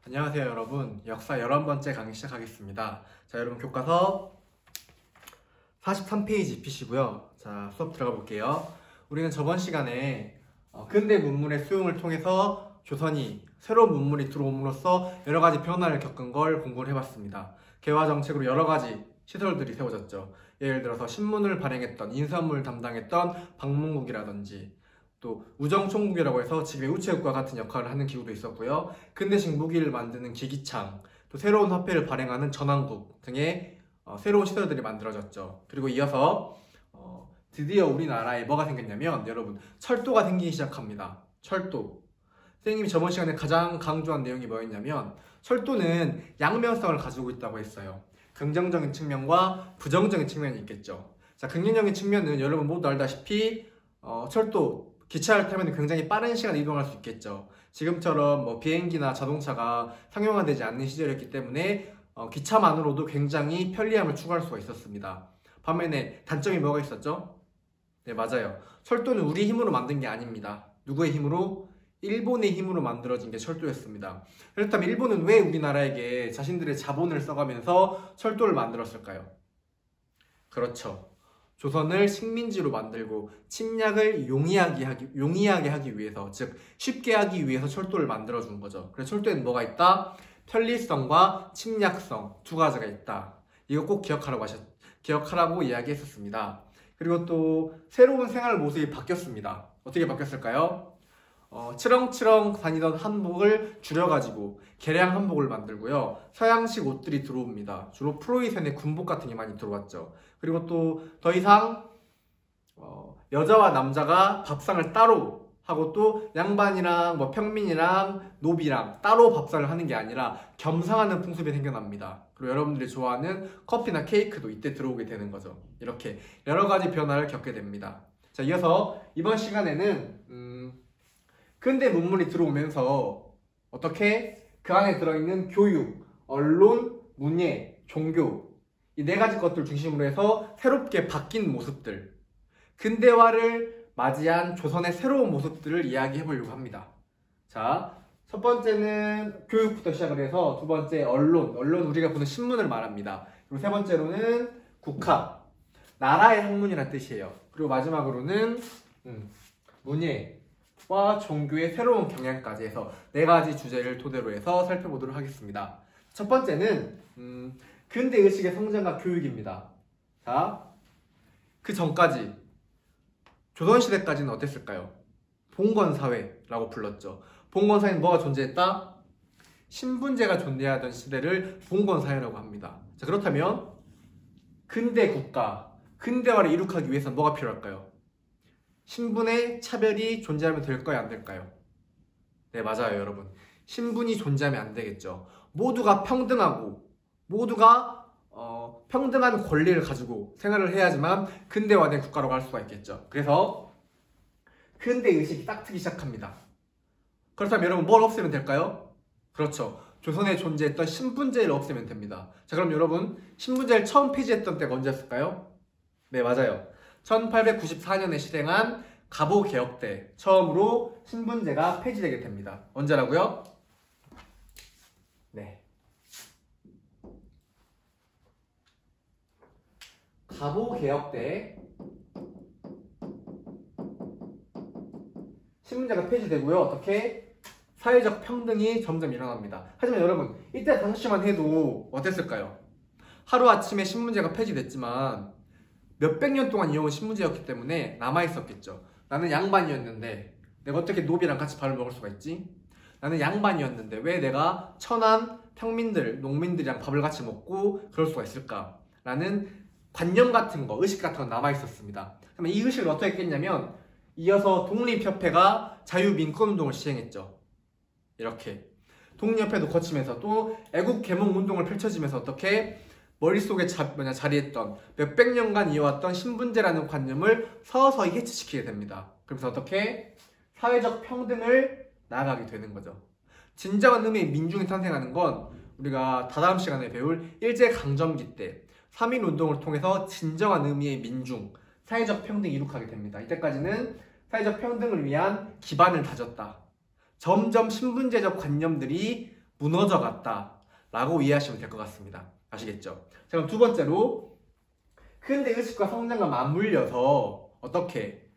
안녕하세요 여러분. 역사 11번째 강의 시작하겠습니다. 자, 여러분 교과서 43페이지 펴시고요. 자, 수업 들어가 볼게요. 우리는 저번 시간에 근대 문물의 수용을 통해서 조선이 새로운 문물이 들어옴으로써 여러 가지 변화를 겪은 걸 공부를 해봤습니다. 개화 정책으로 여러 가지 시설들이 세워졌죠. 예를 들어서 신문을 발행했던 인사물 담당했던 방문국이라든지 또 우정총국이라고 해서 지금의 우체국과 같은 역할을 하는 기구도 있었고요. 근대식 무기를 만드는 기기창, 또 새로운 화폐를 발행하는 전환국 등의 새로운 시설들이 만들어졌죠. 그리고 이어서 드디어 우리나라에 뭐가 생겼냐면 여러분 철도가 생기기 시작합니다. 철도. 선생님이 저번 시간에 가장 강조한 내용이 뭐였냐면 철도는 양면성을 가지고 있다고 했어요. 긍정적인 측면과 부정적인 측면이 있겠죠. 자, 긍정적인 측면은 여러분 모두 알다시피 철도 기차를 타면 굉장히 빠른 시간에 이동할 수 있겠죠. 지금처럼 비행기나 자동차가 상용화되지 않는 시절이었기 때문에 기차만으로도 굉장히 편리함을 추구할 수가 있었습니다. 반면에 단점이 뭐가 있었죠? 네, 맞아요. 철도는 우리 힘으로 만든 게 아닙니다. 누구의 힘으로? 일본의 힘으로 만들어진 게 철도였습니다. 그렇다면 일본은 왜 우리나라에게 자신들의 자본을 써가면서 철도를 만들었을까요? 그렇죠. 조선을 식민지로 만들고 침략을 용이하게 하기 위해서, 즉 쉽게 하기 위해서 철도를 만들어준 거죠. 그래서 철도에는 뭐가 있다? 편리성과 침략성 두 가지가 있다. 이거 꼭 기억하라고 이야기했었습니다. 그리고 또 새로운 생활 모습이 바뀌었습니다. 어떻게 바뀌었을까요? 치렁치렁 다니던 한복을 줄여가지고 개량 한복을 만들고요. 서양식 옷들이 들어옵니다. 주로 프로이센의 군복 같은 게 많이 들어왔죠. 그리고 또 더 이상 여자와 남자가 밥상을 따로 하고 또 양반이랑 평민이랑 노비랑 따로 밥상을 하는 게 아니라 겸상하는 풍습이 생겨납니다. 그리고 여러분들이 좋아하는 커피나 케이크도 이때 들어오게 되는 거죠. 이렇게 여러 가지 변화를 겪게 됩니다. 자, 이어서 이번 시간에는 근대 문물이 들어오면서 어떻게 그 안에 들어있는 교육, 언론, 문예, 종교 이 네 가지 것들 중심으로 해서 새롭게 바뀐 모습들, 근대화를 맞이한 조선의 새로운 모습들을 이야기해 보려고 합니다. 자, 첫 번째는 교육부터 시작을 해서 두 번째 언론 우리가 보는 신문을 말합니다. 그리고 세 번째로는 국학, 나라의 학문이라는 뜻이에요. 그리고 마지막으로는 문예와 종교의 새로운 경향까지 해서 네 가지 주제를 토대로 해서 살펴보도록 하겠습니다. 첫 번째는 근대 의식의 성장과 교육입니다. 자, 그 전까지 조선시대까지는 어땠을까요? 봉건사회라고 불렀죠. 봉건사회는 뭐가 존재했다? 신분제가 존재하던 시대를 봉건사회라고 합니다. 자, 그렇다면 근대 국가, 근대화를 이룩하기 위해서는 뭐가 필요할까요? 신분의 차별이 존재하면 될까요? 안 될까요? 네, 맞아요, 여러분. 신분이 존재하면 안 되겠죠. 모두가 평등하고 모두가 평등한 권리를 가지고 생활을 해야지만 근대화된 국가로 갈 수가 있겠죠. 그래서 근대 의식이 딱 트기 시작합니다. 그렇다면 여러분 뭘 없애면 될까요? 그렇죠. 조선에 존재했던 신분제를 없애면 됩니다. 자, 그럼 여러분 신분제를 처음 폐지했던 때가 언제였을까요? 네, 맞아요. 1894년에 실행한 갑오개혁 때 처음으로 신분제가 폐지되게 됩니다. 언제라고요? 네. 갑오개혁 때 신분제가 폐지되고요. 어떻게? 사회적 평등이 점점 일어납니다. 하지만 여러분 이때 당시만 해도 어땠을까요? 하루아침에 신분제가 폐지됐지만 몇백 년 동안 이어온 신분제였기 때문에 남아있었겠죠. 나는 양반이었는데 내가 어떻게 노비랑 같이 밥을 먹을 수가 있지? 나는 양반이었는데 왜 내가 천한 평민들, 농민들이랑 밥을 같이 먹고 그럴 수가 있을까? 라는 관념 같은 거, 의식 같은 거 남아있었습니다. 그러면 이 의식을 어떻게 했겠냐면 이어서 독립협회가 자유민권운동을 시행했죠. 이렇게 독립협회도 거치면서 또 애국개몽운동을 펼쳐지면서 어떻게 머릿속에 자리했던 몇백 년간 이어왔던 신분제라는 관념을 서서히 해체시키게 됩니다. 그러면서 어떻게 사회적 평등을 나아가게 되는 거죠. 진정한 의미의 민중이 탄생하는 건 우리가 다다음 시간에 배울 일제강점기 때 3.1운동을 통해서 진정한 의미의 민중, 사회적 평등이 이룩하게 됩니다. 이때까지는 사회적 평등을 위한 기반을 다졌다. 점점 신분제적 관념들이 무너져 갔다 라고 이해하시면 될 것 같습니다. 아시겠죠? 자, 그럼 두 번째로 근대 의식과 성장과 맞물려서 어떻게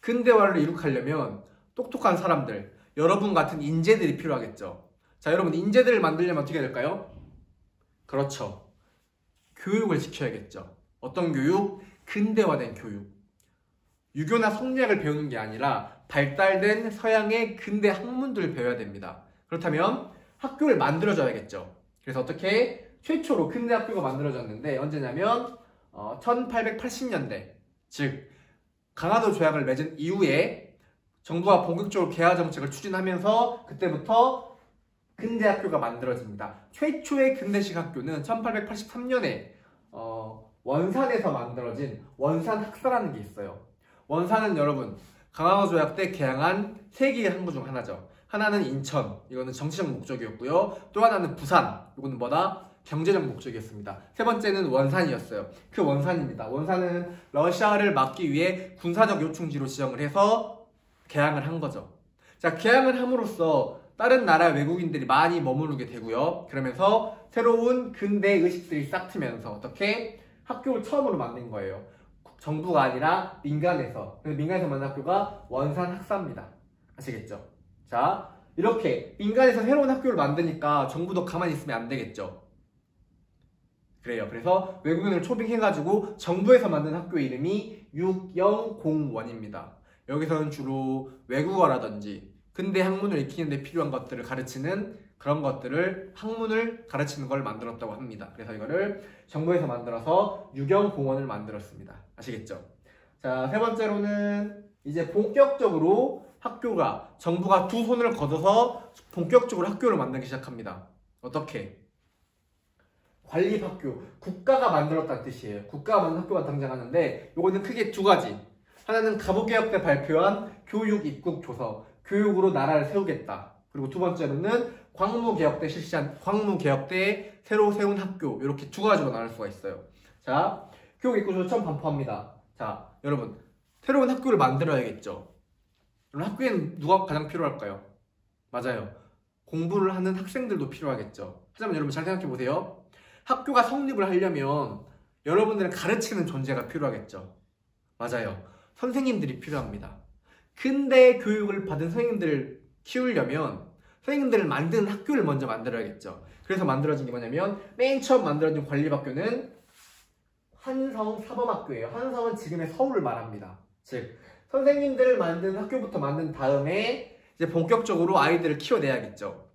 근대화를 이룩하려면 똑똑한 사람들, 여러분 같은 인재들이 필요하겠죠. 자, 여러분 인재들을 만들려면 어떻게 해야 될까요? 그렇죠. 교육을 시켜야겠죠. 어떤 교육? 근대화된 교육. 유교나 성리학을 배우는 게 아니라 발달된 서양의 근대 학문들을 배워야 됩니다. 그렇다면 학교를 만들어줘야겠죠. 그래서 어떻게? 최초로 근대 학교가 만들어졌는데 언제냐면 1880년대, 즉 강화도 조약을 맺은 이후에 정부가 본격적으로 개화 정책을 추진하면서 그때부터 근대 학교가 만들어집니다. 최초의 근대식 학교는 1883년에 원산에서 만들어진 원산학사라는 게 있어요. 원산은 여러분 강화도 조약 때 개항한 3개의 항구 중 하나죠. 하나는 인천, 이거는 정치적 목적이었고요. 또 하나는 부산, 이거는 뭐다? 경제적 목적이었습니다. 세 번째는 원산이었어요. 그 원산입니다. 원산은 러시아를 막기 위해 군사적 요충지로 지정을 해서 개항을 한 거죠. 자, 개항을 함으로써 다른 나라 외국인들이 많이 머무르게 되고요. 그러면서 새로운 근대 의식들이 싹 트면서 어떻게? 학교를 처음으로 만든 거예요. 정부가 아니라 민간에서. 그래서 민간에서 만든 학교가 원산학사입니다. 아시겠죠? 자, 이렇게 민간에서 새로운 학교를 만드니까 정부도 가만히 있으면 안 되겠죠. 그래요. 그래서 외국인을 초빙해가지고 정부에서 만든 학교 이름이 6001입니다. 여기서는 주로 외국어라든지 근대 학문을 익히는 데 필요한 것들을 가르치는 그런 것들을 학문을 가르치는 걸 만들었다고 합니다. 그래서 이거를 정부에서 만들어서 유경공원을 만들었습니다. 아시겠죠? 자, 세 번째로는 이제 본격적으로 학교가 정부가 두 손을 걷어서 본격적으로 학교를 만들기 시작합니다. 어떻게? 관립학교, 국가가 만들었다는 뜻이에요. 국가가 만든 학교가 등장하는데 이거는 크게 두 가지. 하나는 갑오개혁 때 발표한 교육 입국 조서, 교육으로 나라를 세우겠다. 그리고 두 번째로는 광무개혁 때 실시한 광무개혁 때 새로 세운 학교, 이렇게 두 가지로 나눌 수가 있어요. 자, 교육 입국 조서 처음 반포합니다. 자, 여러분 새로운 학교를 만들어야겠죠. 그럼 학교에는 누가 가장 필요할까요? 맞아요. 공부를 하는 학생들도 필요하겠죠. 하지만 여러분 잘 생각해 보세요. 학교가 성립을 하려면 여러분들은 가르치는 존재가 필요하겠죠. 맞아요. 선생님들이 필요합니다. 근대 교육을 받은 선생님들을 키우려면 선생님들을 만드는 학교를 먼저 만들어야겠죠. 그래서 만들어진 게 뭐냐면 맨 처음 만들어진 관립학교는 환성사범학교예요. 환성은 지금의 서울을 말합니다. 즉 선생님들을 만드는 학교부터 만든 다음에 이제 본격적으로 아이들을 키워내야겠죠.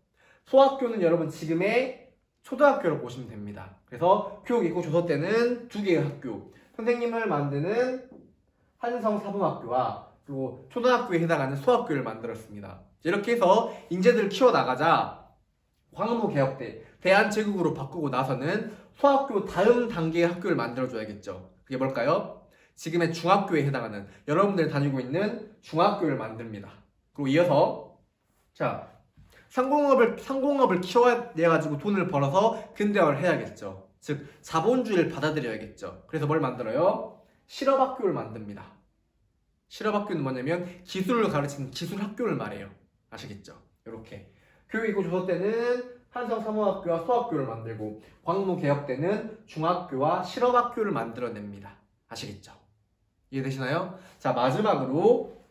소학교는 여러분 지금의 초등학교로 보시면 됩니다. 그래서 교육 입국 조서 때는 두 개의 학교, 선생님을 만드는 한성사범학교와 그리고 초등학교에 해당하는 소학교를 만들었습니다. 이렇게 해서 인재들을 키워나가자 광무개혁 때 대한제국으로 바꾸고 나서는 소학교 다음 단계의 학교를 만들어줘야겠죠. 그게 뭘까요? 지금의 중학교에 해당하는 여러분들이 다니고 있는 중학교를 만듭니다. 그리고 이어서 자 상공업을 키워내가지고 돈을 벌어서 근대화를 해야겠죠. 즉 자본주의를 받아들여야겠죠. 그래서 뭘 만들어요? 실업학교를 만듭니다. 실업학교는 뭐냐면 기술을 가르치는 기술학교를 말해요. 아시겠죠? 이렇게 교육입국 조서 때는 한성사범학교와 소학교를 만들고 광무개혁 때는 중학교와 실업학교를 만들어냅니다. 아시겠죠? 이해되시나요? 자, 마지막으로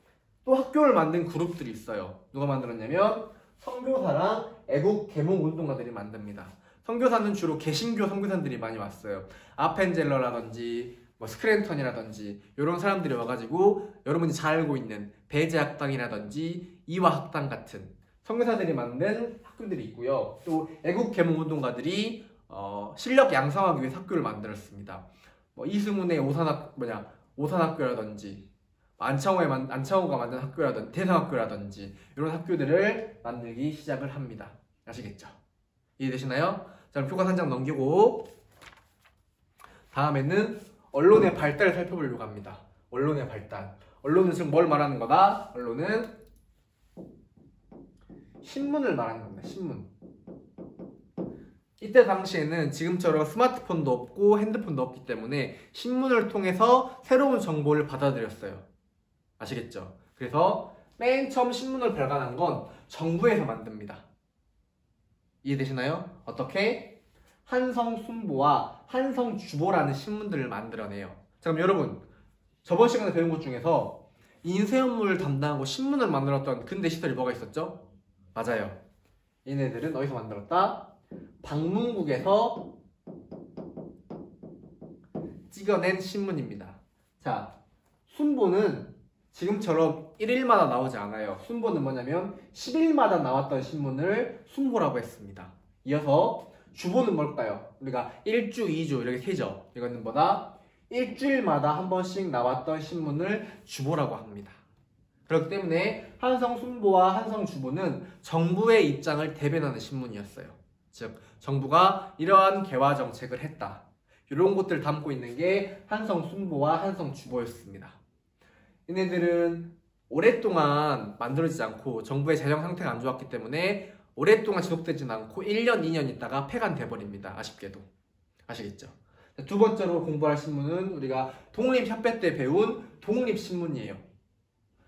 또 학교를 만든 그룹들이 있어요. 누가 만들었냐면 선교사랑 애국 계몽 운동가들이 만듭니다. 선교사는 주로 개신교 선교사들이 많이 왔어요. 아펜젤러라든지 스크랜턴이라든지 이런 사람들이 와가지고 여러분이 잘 알고 있는 배제학당이라든지 이화학당 같은 선교사들이 만든 학교들이 있고요. 또 애국 계몽 운동가들이 실력 양성하기 위해 학교를 만들었습니다. 이승훈의 오산학교라든지 안창호가 만든 학교라든지 대성학교라든지 이런 학교들을 만들기 시작을 합니다. 아시겠죠? 이해되시나요? 자, 그럼 교과 3장 넘기고 다음에는 언론의 발달을 살펴보려고 합니다. 언론의 발달. 언론은 지금 뭘 말하는 거다? 언론은 신문을 말하는 겁니다. 신문. 이때 당시에는 지금처럼 스마트폰도 없고 핸드폰도 없기 때문에 신문을 통해서 새로운 정보를 받아들였어요. 아시겠죠? 그래서 맨 처음 신문을 발간한 건 정부에서 만듭니다. 이해되시나요? 어떻게? 한성순보와 한성주보라는 신문들을 만들어내요. 자, 그럼 여러분, 저번 시간에 배운 것 중에서 인쇄업무를 담당하고 신문을 만들었던 근대 시설이 뭐가 있었죠? 맞아요. 얘네들은 어디서 만들었다? 방문국에서 찍어낸 신문입니다. 자, 순보는 지금처럼 1일마다 나오지 않아요. 순보는 뭐냐면 10일마다 나왔던 신문을 순보라고 했습니다. 이어서 주보는 뭘까요? 우리가 1주, 2주 이렇게 세죠. 이거는 뭐다? 일주일마다 한 번씩 나왔던 신문을 주보라고 합니다. 그렇기 때문에 한성순보와 한성주보는 정부의 입장을 대변하는 신문이었어요. 즉, 정부가 이러한 개화 정책을 했다. 이런 것들을 담고 있는 게 한성순보와 한성주보였습니다. 얘네들은 오랫동안 만들어지지 않고 정부의 재정 상태가 안 좋았기 때문에 오랫동안 지속되지는 않고 1년, 2년 있다가 폐간돼 버립니다. 아쉽게도. 아시겠죠? 두 번째로 공부할 신문은 우리가 독립협회 때 배운 독립신문이에요.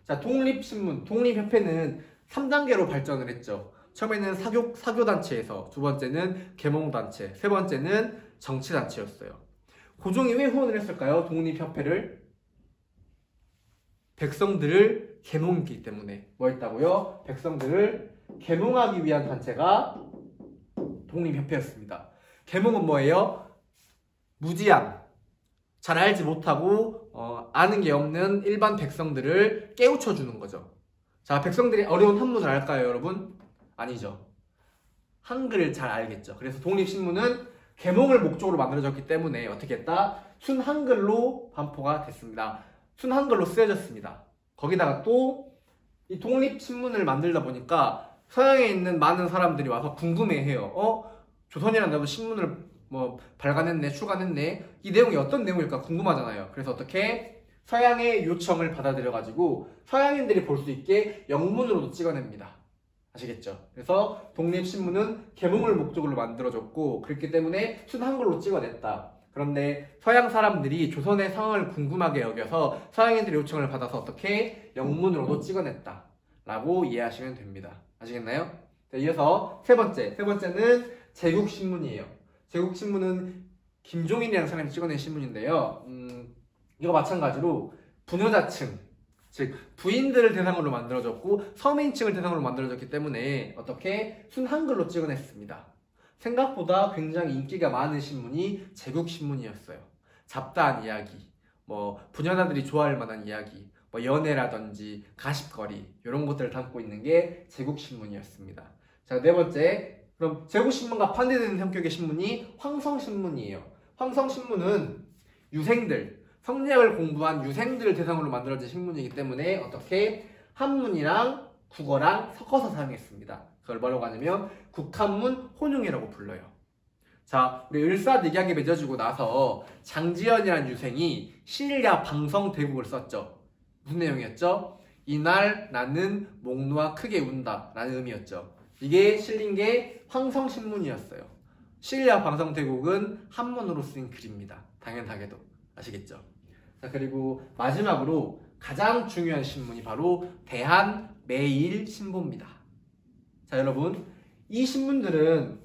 자, 독립신문, 독립협회는 3단계로 발전을 했죠. 처음에는 사교단체에서, 두 번째는 계몽단체, 세 번째는 정치단체였어요. 고종이 왜 후원을 했을까요? 독립협회를? 백성들을 계몽했기 때문에. 뭐 했다고요? 백성들을 계몽하기 위한 단체가 독립협회였습니다. 계몽은 뭐예요? 무지한, 잘 알지 못하고 아는 게 없는 일반 백성들을 깨우쳐주는 거죠. 자, 백성들이 어려운 한문을 알까요, 여러분? 아니죠. 한글을 잘 알겠죠. 그래서 독립신문은 계몽을 목적으로 만들어졌기 때문에 어떻게 했다? 순한글로 반포가 됐습니다. 순한글로 쓰여졌습니다. 거기다가 또 이 독립신문을 만들다 보니까 서양에 있는 많은 사람들이 와서 궁금해해요. 조선이란 나도 신문을 발간했네, 출간했네. 이 내용이 어떤 내용일까 궁금하잖아요. 그래서 어떻게? 서양의 요청을 받아들여가지고 서양인들이 볼 수 있게 영문으로도 찍어냅니다. 아시겠죠? 그래서 독립신문은 계몽을 목적으로 만들어졌고 그렇기 때문에 순한글로 찍어냈다. 그런데 서양 사람들이 조선의 상황을 궁금하게 여겨서 서양인들의 요청을 받아서 어떻게? 영문으로도 찍어냈다 라고 이해하시면 됩니다. 아시겠나요? 자, 이어서 세 번째는 제국신문이에요. 제국신문은 김종인이라는 사람이 찍어낸 신문인데요. 이거 마찬가지로 부녀자층, 즉 부인들을 대상으로 만들어졌고 서민층을 대상으로 만들어졌기 때문에 어떻게? 순한글로 찍어냈습니다. 생각보다 굉장히 인기가 많은 신문이 제국신문이었어요. 잡다한 이야기, 부녀자들이 좋아할 만한 이야기, 연애라든지 가십거리 이런 것들을 담고 있는 게 제국신문이었습니다. 자, 네 번째, 그럼 제국신문과 반대되는 성격의 신문이 황성신문이에요. 황성신문은 유생들, 성리학을 공부한 유생들을 대상으로 만들어진 신문이기 때문에 어떻게? 한문이랑 국어랑 섞어서 사용했습니다. 그걸 뭐라고 하냐면 국한문 혼용이라고 불러요. 자, 우리 을사늑약이 맺어지고 나서 장지연이라는 유생이 신야 방성대국을 썼죠. 무슨 내용이었죠? 이날 나는 목 놓아 크게 운다 라는 의미였죠. 이게 실린 게 황성신문이었어요. 신야 방성대국은 한문으로 쓰인 글입니다. 당연하게도. 아시겠죠? 자, 그리고 마지막으로 가장 중요한 신문이 바로 대한매일신보입니다. 자, 여러분, 이 신문들은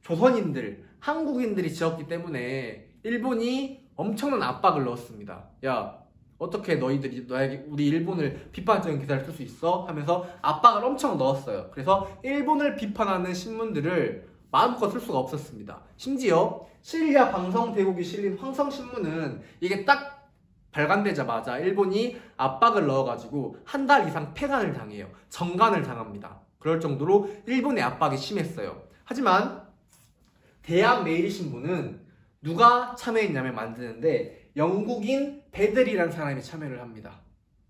조선인들, 한국인들이 지었기 때문에 일본이 엄청난 압박을 넣었습니다. 야, 어떻게 너희들이 우리 일본을 비판적인 기사를 쓸 수 있어? 하면서 압박을 엄청 넣었어요. 그래서 일본을 비판하는 신문들을 마음껏 쓸 수가 없었습니다. 심지어 신야 방성대국이 실린 황성신문은 이게 딱 발간되자마자 일본이 압박을 넣어가지고 한 달 이상 폐간을 당해요. 정간을 당합니다. 그럴 정도로 일본의 압박이 심했어요. 하지만 대한매일신보는 누가 참여했냐면 만드는데 영국인 베델이라는 사람이 참여를 합니다.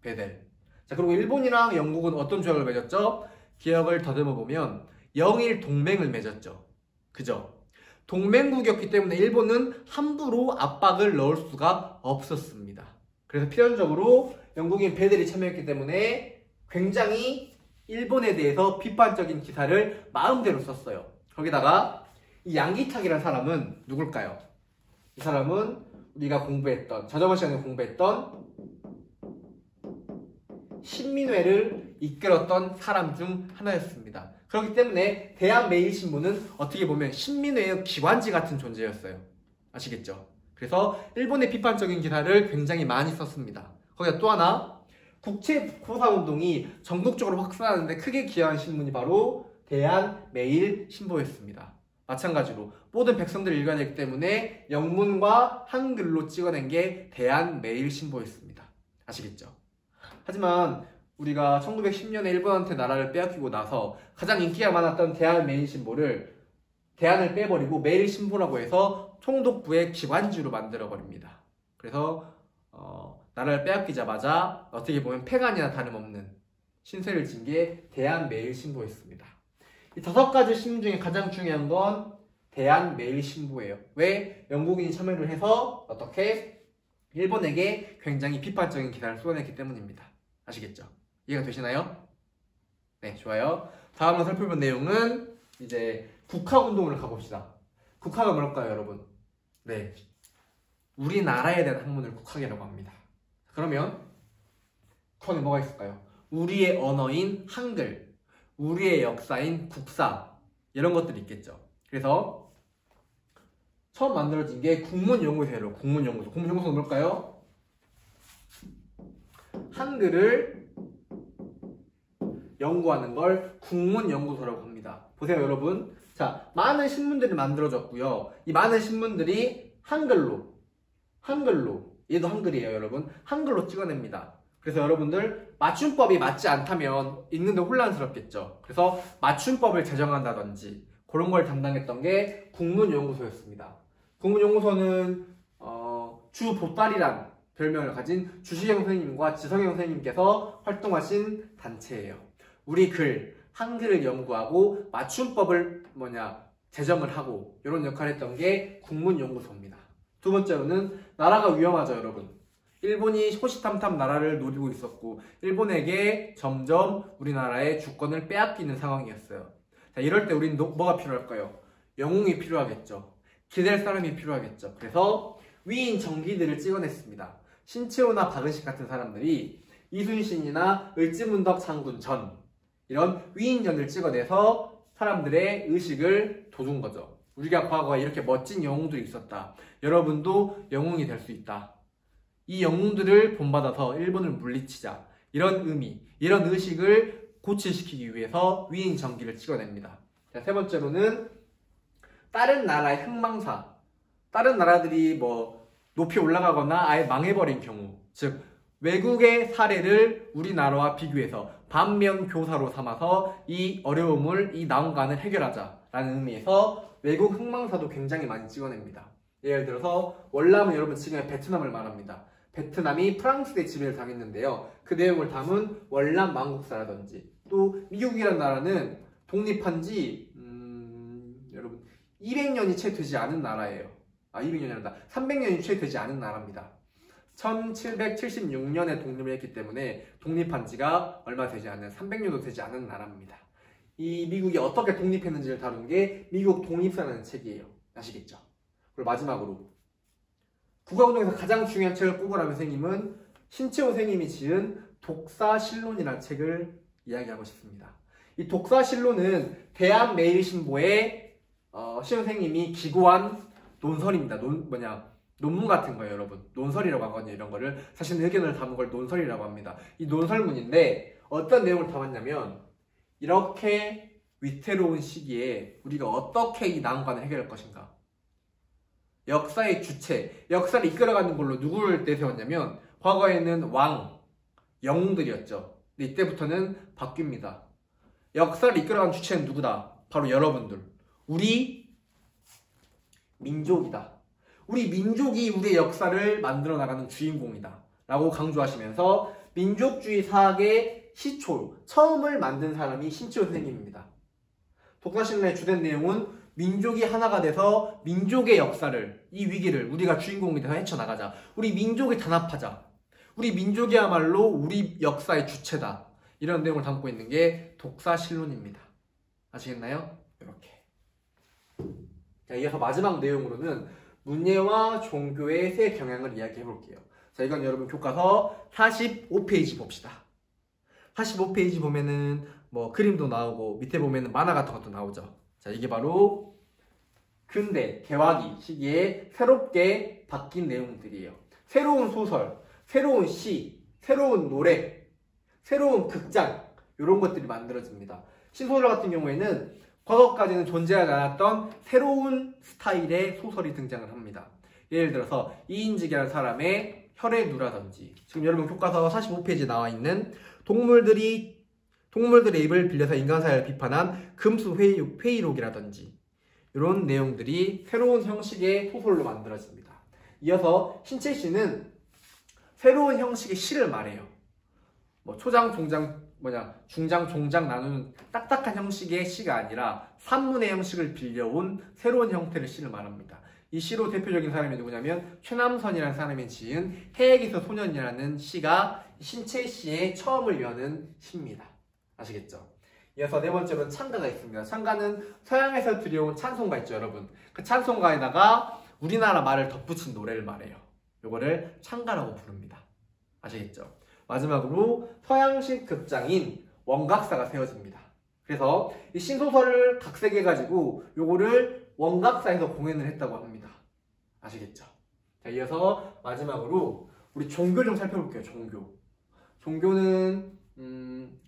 베델. 자, 그리고 일본이랑 영국은 어떤 조약을 맺었죠? 기억을 더듬어 보면 영일 동맹을 맺었죠. 그죠? 동맹국이었기 때문에 일본은 함부로 압박을 넣을 수가 없었습니다. 그래서 필연적으로 영국인 베델이 참여했기 때문에 굉장히 일본에 대해서 비판적인 기사를 마음대로 썼어요. 거기다가 이 양기탁이라는 사람은 누굴까요? 이 사람은 우리가 저저번 시간에 공부했던 신민회를 이끌었던 사람 중 하나였습니다. 그렇기 때문에 대한매일신보는 어떻게 보면 신민회의 기관지 같은 존재였어요. 아시겠죠? 그래서 일본의 비판적인 기사를 굉장히 많이 썼습니다. 거기다 또 하나, 국제 북소사운동이 전국적으로 확산하는데 크게 기여한 신문이 바로 대한매일신보였습니다. 마찬가지로 모든 백성들이 읽어내기 때문에 영문과 한글로 찍어낸 게 대한매일신보였습니다. 아시겠죠? 하지만 우리가 1910년에 일본한테 나라를 빼앗기고 나서 가장 인기가 많았던 대한매일신보를 대한을 빼버리고 매일신보라고 해서 총독부의 기관지로 만들어버립니다. 그래서 나라를 빼앗기자마자 어떻게 보면 폐간이나 다름없는 신세를 진 게 대한매일신보였습니다. 이 5가지 신문 중에 가장 중요한 건 대한매일신보예요. 왜? 영국인이 참여를 해서 어떻게 일본에게 굉장히 비판적인 기사를 쏟아냈기 때문입니다. 아시겠죠? 이해가 되시나요? 네, 좋아요. 다음으로 살펴볼 내용은 이제 국학운동을 가봅시다. 국학은 뭘까요, 여러분? 네, 우리나라에 대한 학문을 국학이라고 합니다. 그러면 국학에 뭐가 있을까요? 우리의 언어인 한글, 우리의 역사인 국사, 이런 것들이 있겠죠. 그래서 처음 만들어진 게 국문연구소예요. 국문연구소. 국문연구소는 뭘까요? 한글을 연구하는 걸 국문연구소라고 합니다. 보세요, 여러분. 자, 많은 신문들이 만들어졌고요. 이 많은 신문들이 한글로, 얘도 한글이에요, 여러분. 한글로 찍어냅니다. 그래서 여러분들 맞춤법이 맞지 않다면 읽는데 혼란스럽겠죠. 그래서 맞춤법을 제정한다든지 그런 걸 담당했던 게 국문연구소였습니다. 국문연구소는 주 보따리란 별명을 가진 주시경 선생님과 지성영 선생님께서 활동하신 단체예요. 우리 글, 한글을 연구하고 맞춤법을 제정을 하고 이런 역할을 했던 게 국문연구소입니다. 두 번째로는 나라가 위험하죠, 여러분. 일본이 호시탐탐 나라를 노리고 있었고 일본에게 점점 우리나라의 주권을 빼앗기는 상황이었어요. 자, 이럴 때 우리는 뭐가 필요할까요? 영웅이 필요하겠죠. 기댈 사람이 필요하겠죠. 그래서 위인 정기들을 찍어냈습니다. 신채호나 박은식 같은 사람들이 이순신이나 을지문덕 장군 전 이런 위인전을 찍어내서 사람들의 의식을 돋운 거죠. 우리가 과거에 이렇게 멋진 영웅들이 있었다. 여러분도 영웅이 될 수 있다. 이 영웅들을 본받아서 일본을 물리치자. 이런 의미, 이런 의식을 고취시키기 위해서 위인 정기를 찍어냅니다. 자, 세 번째로는 다른 나라의 흥망사, 다른 나라들이 높이 올라가거나 아예 망해버린 경우, 즉 외국의 사례를 우리나라와 비교해서 반면교사로 삼아서 이 어려움을, 이 난관을 해결하자라는 의미에서 외국 흥망사도 굉장히 많이 찍어냅니다. 예를 들어서 월남은 여러분 지금의 베트남을 말합니다. 베트남이 프랑스의 지배를 당했는데요. 그 내용을 담은 월남 망국사라든지 또 미국이라는 나라는 독립한 지 여러분 200년이 채 되지 않은 나라예요. 200년이 아니라 300년이 채 되지 않은 나라입니다. 1776년에 독립을 했기 때문에 독립한 지가 얼마 되지 않은 300년도 되지 않은 나라입니다. 이 미국이 어떻게 독립했는지를 다룬 게 미국 독립사라는 책이에요. 아시겠죠? 그리고 마지막으로 국가운동에서 가장 중요한 책을 꼽으라면 선생님은 신채호 선생님이 지은 독사실론이라는 책을 이야기하고 싶습니다. 이 독사실론은 대한매일신보의 신 선생님이 기고한 논설입니다. 논문 같은 거예요, 여러분. 논설이라고 하거든요, 이런 거를. 자신의 의견을 담은 걸 논설이라고 합니다. 이 논설문인데 어떤 내용을 담았냐면 이렇게 위태로운 시기에 우리가 어떻게 이 난관을 해결할 것인가. 역사의 주체, 역사를 이끌어가는 걸로 누구를 내세웠냐면 과거에는 왕, 영웅들이었죠. 근데 이때부터는 바뀝니다. 역사를 이끌어가는 주체는 누구다? 바로 여러분들. 우리 민족이다. 우리 민족이 우리의 역사를 만들어 나가는 주인공이다 라고 강조하시면서 민족주의 사학의 시초, 처음을 만든 사람이 신채호 선생님입니다. 독사실론의 주된 내용은 민족이 하나가 돼서 민족의 역사를, 이 위기를 우리가 주인공이 돼서 헤쳐나가자. 우리 민족을 단합하자. 우리 민족이야말로 우리 역사의 주체다. 이런 내용을 담고 있는 게 독사실론입니다. 아시겠나요? 이렇게. 자, 이어서 마지막 내용으로는 문예와 종교의 세 경향을 이야기해 볼게요. 자, 이건 여러분 교과서 45페이지 봅시다. 45페이지 보면은 뭐 그림도 나오고 밑에 보면은 만화 같은 것도 나오죠. 자, 이게 바로 근대 개화기 시기에 새롭게 바뀐 내용들이에요. 새로운 소설, 새로운 시, 새로운 노래, 새로운 극장 이런 것들이 만들어집니다. 신소설 같은 경우에는 과거까지는 존재하지 않았던 새로운 스타일의 소설이 등장을 합니다. 예를 들어서 이인직이라는 사람의 혈의 누라든지, 지금 여러분 교과서 45페이지에 나와 있는 동물들의 입을 빌려서 인간사회를 비판한 금수회의록이라든지 이런 내용들이 새로운 형식의 소설로 만들어집니다. 이어서 신채씨는 새로운 형식의 시를 말해요. 뭐 초장, 중장, 종장 나누는 딱딱한 형식의 시가 아니라 산문의 형식을 빌려온 새로운 형태의 시를 말합니다. 이 시로 대표적인 사람이 누구냐면 최남선이라는 사람이 지은 해에게서 소년이라는 시가 신채씨의 처음을 여는 시입니다. 아시겠죠? 이어서 네 번째로는 찬가가 있습니다. 찬가는 서양에서 들여온 찬송가 있죠, 여러분. 그 찬송가에다가 우리나라 말을 덧붙인 노래를 말해요. 요거를 찬가라고 부릅니다. 아시겠죠? 마지막으로 서양식 극장인 원각사가 세워집니다. 그래서 이 신소설을 각색해가지고 요거를 원각사에서 공연을 했다고 합니다. 아시겠죠? 자, 이어서 마지막으로 우리 종교 좀 살펴볼게요. 종교는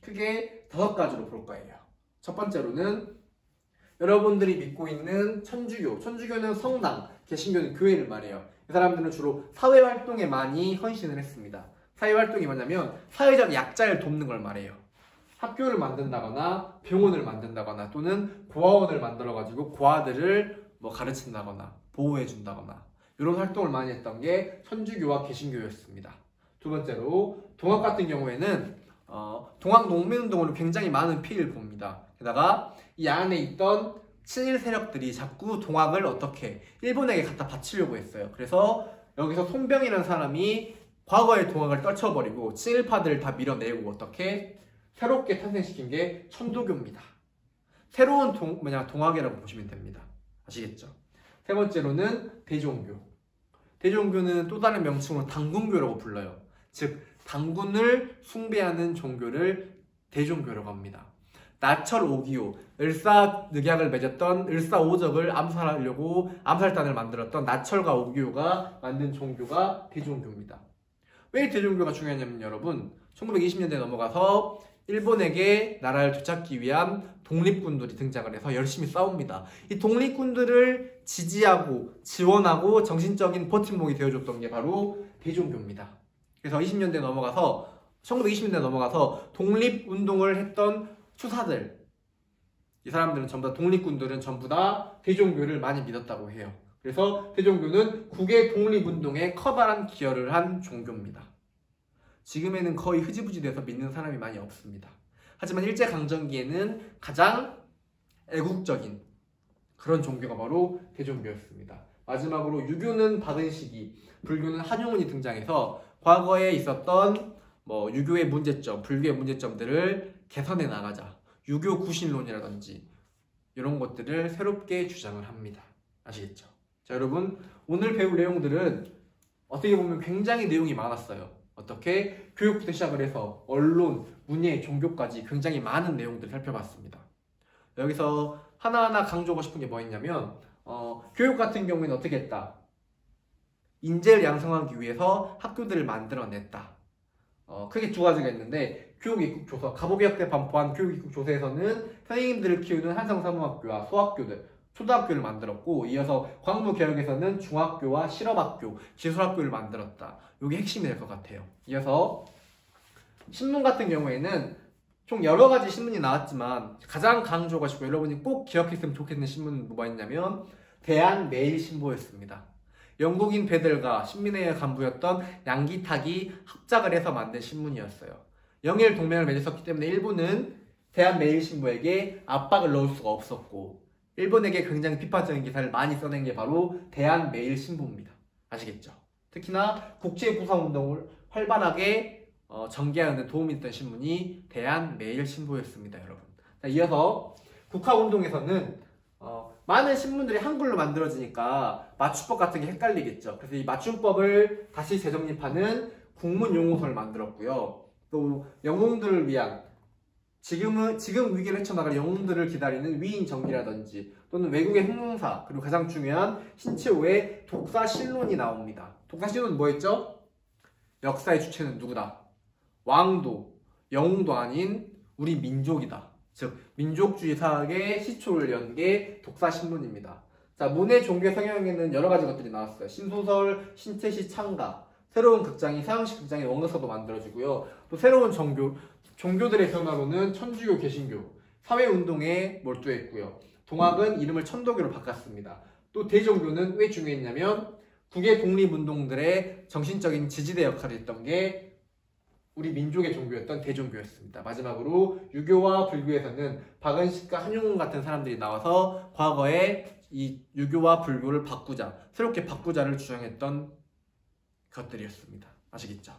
크게 5가지로 볼 거예요. 첫 번째로는 여러분들이 믿고 있는 천주교는 성당, 개신교는 교회를 말해요. 이 사람들은 주로 사회활동에 많이 헌신을 했습니다. 사회활동이 뭐냐면 사회적 약자를 돕는 걸 말해요. 학교를 만든다거나 병원을 만든다거나 또는 고아원을 만들어가지고 고아들을 가르친다거나 보호해준다거나 이런 활동을 많이 했던 게 천주교와 개신교였습니다. 두 번째로 동학 같은 경우에는 동학 농민운동으로 굉장히 많은 피해를 봅니다. 게다가 이 안에 있던 친일 세력들이 자꾸 동학을 어떻게 일본에게 갖다 바치려고 했어요. 그래서 여기서 손병이라는 사람이 과거의 동학을 떨쳐버리고 친일파들을 다 밀어내고 어떻게 새롭게 탄생시킨 게 천도교입니다. 새로운 동학이라고 보시면 됩니다. 아시겠죠? 세 번째로는 대종교. 대종교는 또 다른 명칭으로 당군교라고 불러요. 즉 당군을 숭배하는 종교를 대종교라고 합니다. 나철 5기호, 을사늑약을 맺었던 을사오적을 암살하려고 암살단을 만들었던 나철과 5기호가 만든 종교가 대종교입니다. 왜 대종교가 중요하냐면 여러분 1920년대에 넘어가서 일본에게 나라를 되찾기 위한 독립군들이 등장을 해서 열심히 싸웁니다. 이 독립군들을 지지하고 지원하고 정신적인 버팀목이 되어줬던 게 바로 대종교입니다. 그래서 1920년대 넘어가서 독립운동을 했던 추사들, 이 사람들은 전부 다 독립군들은 전부 다 대종교를 많이 믿었다고 해요. 그래서 대종교는 국외 독립운동에 커다란 기여를 한 종교입니다. 지금에는 거의 흐지부지 돼서 믿는 사람이 많이 없습니다. 하지만 일제강점기에는 가장 애국적인 그런 종교가 바로 대종교였습니다. 마지막으로 유교는 받은 시기, 불교는 한용운이 등장해서 과거에 있었던 유교의 문제점, 불교의 문제점들을 개선해 나가자. 유교 구신론이라든지 이런 것들을 새롭게 주장을 합니다. 아시겠죠? 자, 여러분 오늘 배울 내용들은 어떻게 보면 굉장히 내용이 많았어요. 어떻게 교육부터 시작을 해서 언론, 문예, 종교까지 굉장히 많은 내용들을 살펴봤습니다. 여기서 하나하나 강조하고 싶은 게 뭐였냐면 교육 같은 경우에는 어떻게 했다? 인재를 양성하기 위해서 학교들을 만들어냈다. 크게 두 가지가 있는데 교육입국조서, 가보개혁 때 반포한 교육입국조서에서는 선생님들을 키우는 한성사무학교와 소학교들, 초등학교를 만들었고 이어서 광무개혁에서는 중학교와 실업학교, 기술학교를 만들었다. 이게 핵심이 될 것 같아요. 이어서 신문 같은 경우에는 총 여러 가지 신문이 나왔지만 가장 강조하고 싶고 여러분이 꼭 기억했으면 좋겠는 신문은 뭐가 있냐면 대한매일신보였습니다. 영국인 베들과 신민회의 간부였던 양기탁이 합작을 해서 만든 신문이었어요. 영일 동맹을 맺었기 때문에 일본은 대한매일신보에게 압박을 넣을 수가 없었고 일본에게 굉장히 비판적인 기사를 많이 써낸 게 바로 대한매일신보입니다. 아시겠죠? 특히나 국제부사운동을 활발하게 전개하는 데 도움이 됐던 신문이 대한매일신보였습니다, 여러분. 자, 이어서 국학운동에서는 많은 신문들이 한글로 만들어지니까 맞춤법 같은 게 헷갈리겠죠. 그래서 이 맞춤법을 다시 재정립하는 국문용어서를 만들었고요. 또 영웅들을 위한 지금 위기를 헤쳐나갈 영웅들을 기다리는 위인 정기라든지 또는 외국의 흥룡사 그리고 가장 중요한 신채호의 독사신론이 나옵니다. 독사신론은 뭐였죠? 역사의 주체는 누구다? 왕도 영웅도 아닌 우리 민족이다. 즉 민족주의 사학의 시초를 연 게 독사신론입니다. 자, 문의 종교의 성향에는 여러 가지 것들이 나왔어요. 신소설, 신체시, 창가, 새로운 극장이 서양식 극장의 원가서도 만들어지고요. 또 새로운 종교들의 변화로는 천주교, 개신교, 사회운동에 몰두했고요. 동학은 이름을 천도교로 바꿨습니다. 또 대종교는 왜 중요했냐면 국외 독립운동들의 정신적인 지지대 역할을 했던 게 우리 민족의 종교였던 대종교였습니다. 마지막으로 유교와 불교에서는 박은식과 한용운 같은 사람들이 나와서 과거에 이 유교와 불교를 바꾸자, 새롭게 바꾸자를 주장했던 것들이었습니다. 아시겠죠?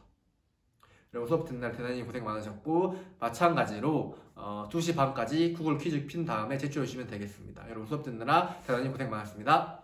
여러분 수업 듣는 날 대단히 고생 많으셨고 마찬가지로 2시 반까지 구글 퀴즈 핀 다음에 제출해 주시면 되겠습니다. 여러분 수업 듣느라 대단히 고생 많았습니다.